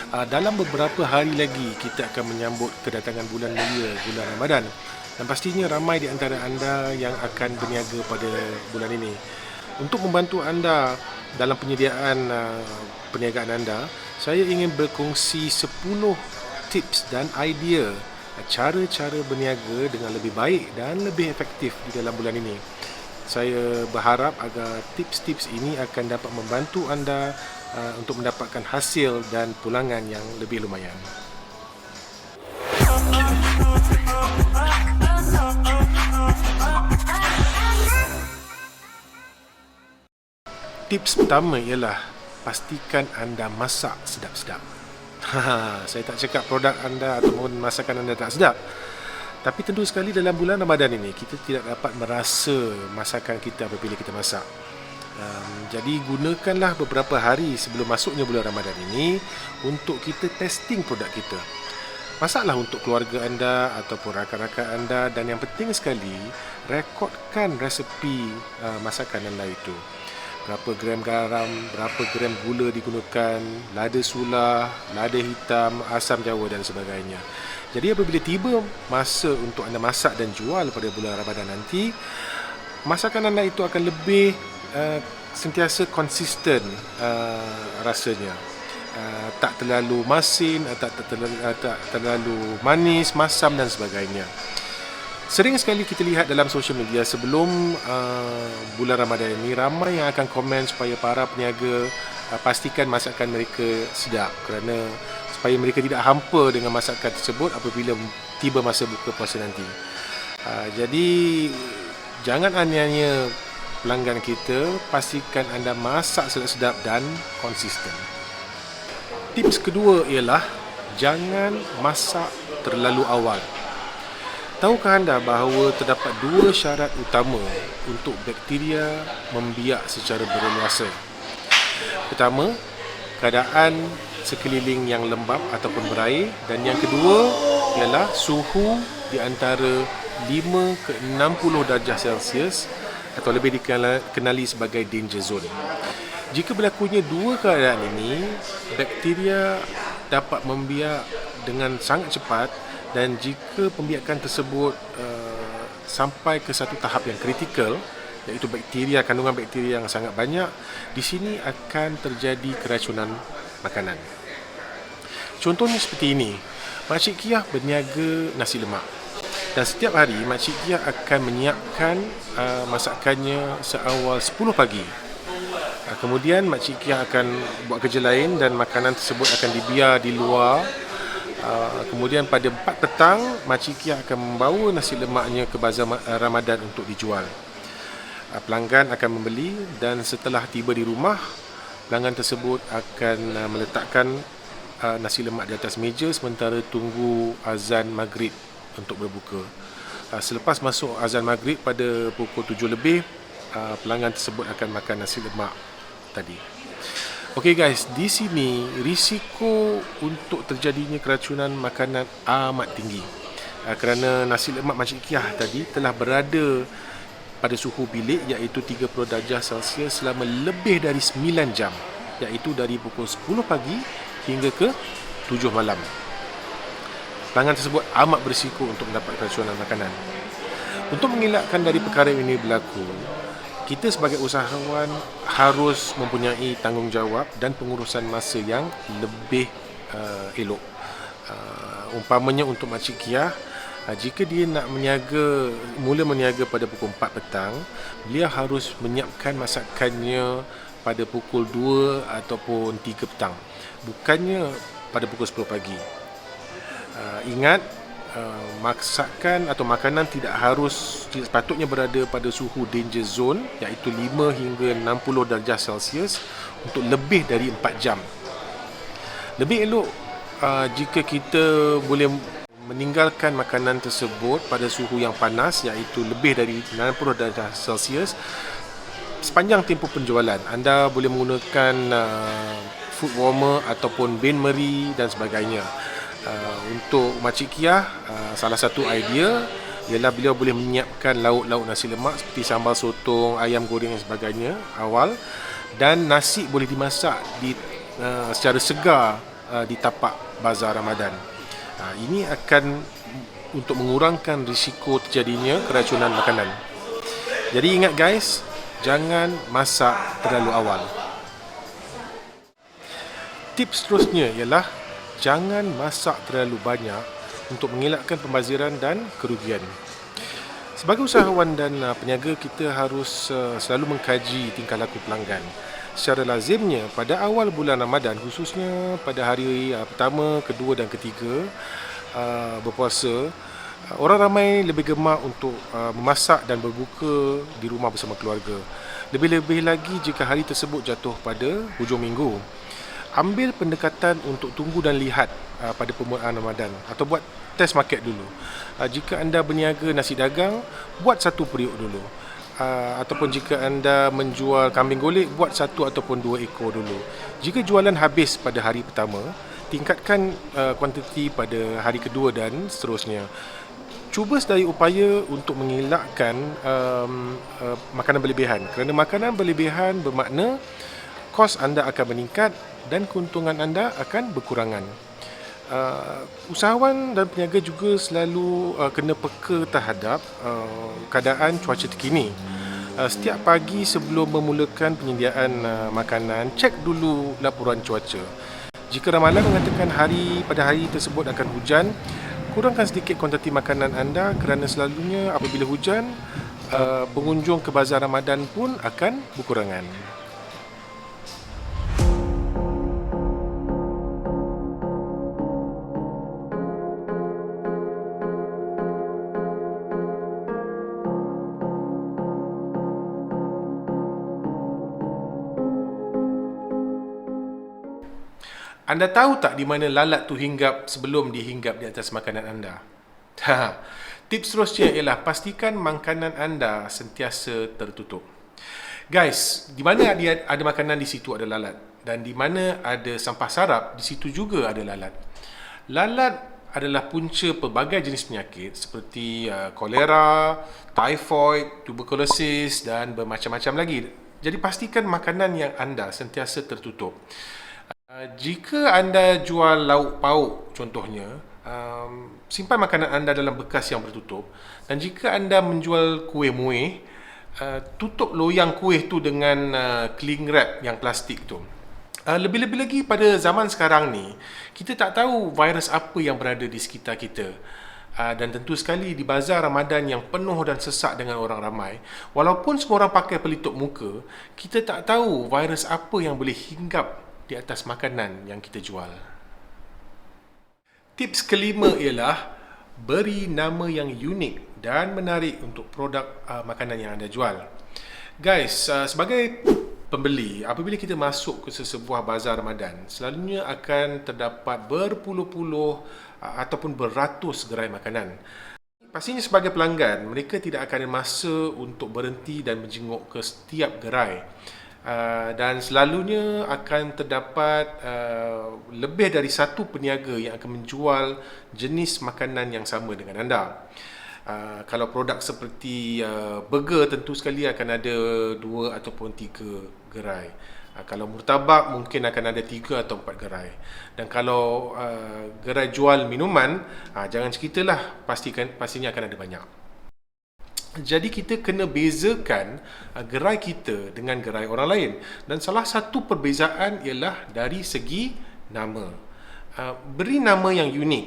Dalam beberapa hari lagi kita akan menyambut kedatangan bulan mulia, bulan Ramadan. Dan pastinya ramai di antara anda yang akan berniaga pada bulan ini. Untuk membantu anda dalam penyediaan perniagaan anda, saya ingin berkongsi 10 tips dan idea cara-cara berniaga dengan lebih baik dan lebih efektif di dalam bulan ini. Saya berharap agar tips-tips ini akan dapat membantu anda untuk mendapatkan hasil dan pulangan yang lebih lumayan. Tips pertama ialah pastikan anda masak sedap-sedap. Saya tak cakap produk anda ataupun masakan anda tak sedap. Tapi tentu sekali dalam bulan Ramadan ini kita tidak dapat merasa masakan kita apabila kita masak. Jadi gunakanlah beberapa hari sebelum masuknya bulan Ramadan ini untuk kita testing produk kita. Masaklah untuk keluarga anda ataupun rakan-rakan anda, dan yang penting sekali rekodkan resepi masakan anda itu. Berapa gram garam, berapa gram gula digunakan, lada sulah, lada hitam, asam jawa dan sebagainya. Jadi apabila tiba masa untuk anda masak dan jual pada bulan Ramadan nanti, masakan anda itu akan lebih sentiasa konsisten rasanya. Tak terlalu masin, tak terlalu manis, masam dan sebagainya. Sering sekali kita lihat dalam sosial media sebelum bulan Ramadan ini, ramai yang akan komen supaya para peniaga pastikan masakan mereka sedap, kerana supaya mereka tidak hampa dengan masakan tersebut apabila tiba masa buka puasa nanti. Jadi jangan aniaya pelanggan kita, pastikan anda masak sedap-sedap dan konsisten. Tips kedua ialah jangan masak terlalu awal. Tahukah anda bahawa terdapat 2 syarat utama untuk bakteria membiak secara berleluasa? Pertama, keadaan sekeliling yang lembap ataupun berair, dan yang kedua ialah suhu di antara 5 ke 60 darjah Celsius atau lebih dikenali sebagai danger zone. Jika berlakunya 2 keadaan ini, bakteria dapat membiak dengan sangat cepat, dan jika pembiakan tersebut sampai ke satu tahap yang kritikal, iaitu kandungan bakteria yang sangat banyak, di sini akan terjadi keracunan makanan. Contohnya seperti ini, Makcik Kiah berniaga nasi lemak, dan setiap hari Makcik Kiah akan menyiapkan masakannya seawal 10 pagi. Kemudian Makcik Kiah akan buat kerja lain dan makanan tersebut akan dibiar di luar. Kemudian pada 4 petang, Makcik Kiah akan membawa nasi lemaknya ke bazar Ramadan untuk dijual. Pelanggan akan membeli, dan setelah tiba di rumah, pelanggan tersebut akan meletakkan nasi lemak di atas meja sementara tunggu azan maghrib untuk berbuka. Selepas masuk azan maghrib pada pukul 7 lebih, pelanggan tersebut akan makan nasi lemak tadi. Okey guys, di sini risiko untuk terjadinya keracunan makanan amat tinggi, kerana nasi lemak Makcik Kiah tadi telah berada pada suhu bilik iaitu 30 darjah Celsius selama lebih dari 9 jam, iaitu dari pukul 10 pagi hingga ke 7 malam. Pelanggan tersebut amat berisiko untuk mendapat keracunan makanan. Untuk mengelakkan dari perkara ini berlaku, kita sebagai usahawan harus mempunyai tanggungjawab dan pengurusan masa yang lebih elok. Umpamanya untuk Makcik Kiah, jika dia nak mula meniaga pada pukul 4 petang, beliau harus menyiapkan masakannya pada pukul 2 ataupun 3 petang, bukannya pada pukul 10 pagi. Ingat, masakan atau makanan tidak sepatutnya berada pada suhu danger zone, iaitu 5 hingga 60 darjah Celsius untuk lebih dari 4 jam. Lebih elok jika kita boleh meninggalkan makanan tersebut pada suhu yang panas, iaitu lebih dari 60 darjah Celsius sepanjang tempoh penjualan. Anda boleh menggunakan food warmer ataupun bain-marie dan sebagainya. Untuk Makcik Kiah, salah satu idea ialah beliau boleh menyiapkan lauk-lauk nasi lemak seperti sambal sotong, ayam goreng dan sebagainya awal, dan nasi boleh dimasak secara segar di tapak bazar Ramadan. Ini akan untuk mengurangkan risiko terjadinya keracunan makanan. Jadi ingat guys, jangan masak terlalu awal. Tips seterusnya ialah jangan masak terlalu banyak untuk mengelakkan pembaziran dan kerugian. Sebagai usahawan dan peniaga, kita harus selalu mengkaji tingkah laku pelanggan. Secara lazimnya, pada awal bulan Ramadan, khususnya pada hari pertama, kedua dan ketiga berpuasa, orang ramai lebih gemar untuk memasak dan berbuka di rumah bersama keluarga. Lebih-lebih lagi jika hari tersebut jatuh pada hujung minggu. Ambil pendekatan untuk tunggu dan lihat pada permulaan Ramadan atau buat test market dulu. Jika anda berniaga nasi dagang, buat satu periuk dulu. Ataupun jika anda menjual kambing golek, buat satu ataupun dua ekor dulu. Jika jualan habis pada hari pertama, tingkatkan kuantiti pada hari kedua dan seterusnya. Cuba sedaya upaya untuk mengelakkan makanan berlebihan, kerana makanan berlebihan bermakna kos anda akan meningkat dan keuntungan anda akan berkurangan. Usahawan dan peniaga juga selalu kena peka terhadap keadaan cuaca terkini. Setiap pagi sebelum memulakan penyediaan makanan, cek dulu laporan cuaca. Jika ramalan mengatakan pada hari tersebut akan hujan, kurangkan sedikit kuantiti makanan anda, kerana selalunya apabila hujan, pengunjung ke bazar Ramadan pun akan berkurangan. Anda tahu tak di mana lalat tu hinggap sebelum dihinggap di atas makanan anda? Tips seterusnya ialah pastikan makanan anda sentiasa tertutup. Guys, di mana ada makanan, di situ ada lalat. Dan di mana ada sampah sarap, di situ juga ada lalat. Lalat adalah punca pelbagai jenis penyakit seperti kolera, typhoid, tuberculosis dan bermacam-macam lagi. Jadi pastikan makanan yang anda sentiasa tertutup. Jika anda jual lauk pauk contohnya, simpan makanan anda dalam bekas yang tertutup. Dan jika anda menjual kuih muih, tutup loyang kuih tu dengan cling wrap yang plastik tu. Lebih-lebih lagi pada zaman sekarang ni, kita tak tahu virus apa yang berada di sekitar kita. Dan tentu sekali di bazar Ramadan yang penuh dan sesak dengan orang ramai, walaupun semua orang pakai pelitup muka, kita tak tahu virus apa yang boleh hinggap di atas makanan yang kita jual. Tips kelima ialah beri nama yang unik dan menarik untuk produk makanan yang anda jual. Guys, sebagai pembeli, apabila kita masuk ke sesebuah bazar Ramadan, selalunya akan terdapat berpuluh-puluh ataupun beratus gerai makanan. Pastinya sebagai pelanggan, mereka tidak akan ada masa untuk berhenti dan menjenguk ke setiap gerai. Dan selalunya akan terdapat lebih dari satu peniaga yang akan menjual jenis makanan yang sama dengan anda. Kalau produk seperti burger, tentu sekali akan ada 2 ataupun 3 gerai. Kalau murtabak, mungkin akan ada 3 atau 4 gerai. Dan kalau gerai jual minuman, jangan ceritalah, pastinya akan ada banyak. Jadi kita kena bezakan gerai kita dengan gerai orang lain. Dan salah satu perbezaan ialah dari segi nama. Beri nama yang unik.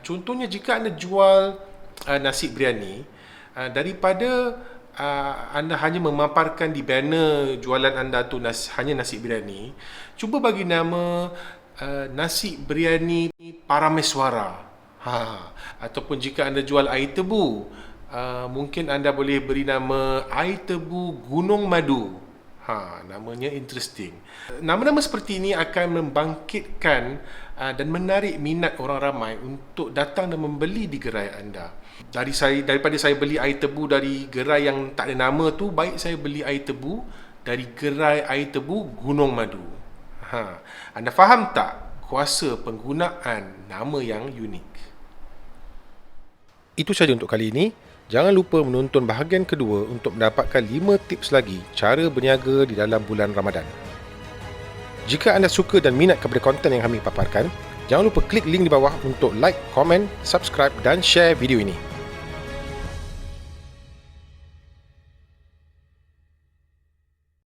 Contohnya jika anda jual nasi biryani, daripada anda hanya memaparkan di banner jualan anda tu hanya nasi biryani, cuba bagi nama nasi biryani Parameswara. Ataupun jika anda jual air tebu, mungkin anda boleh beri nama air tebu Gunung Madu. Namanya interesting. Nama-nama seperti ini akan membangkitkan dan menarik minat orang ramai untuk datang dan membeli di gerai anda. Daripada saya beli air tebu dari gerai yang tak ada nama tu, baik saya beli air tebu dari gerai air tebu Gunung Madu. Anda faham tak kuasa penggunaan nama yang unik? Itu saja untuk kali ini. Jangan lupa menonton bahagian kedua untuk mendapatkan 5 tips lagi cara berniaga di dalam bulan Ramadan. Jika anda suka dan minat kepada konten yang kami paparkan, jangan lupa klik link di bawah untuk like, komen, subscribe dan share video ini.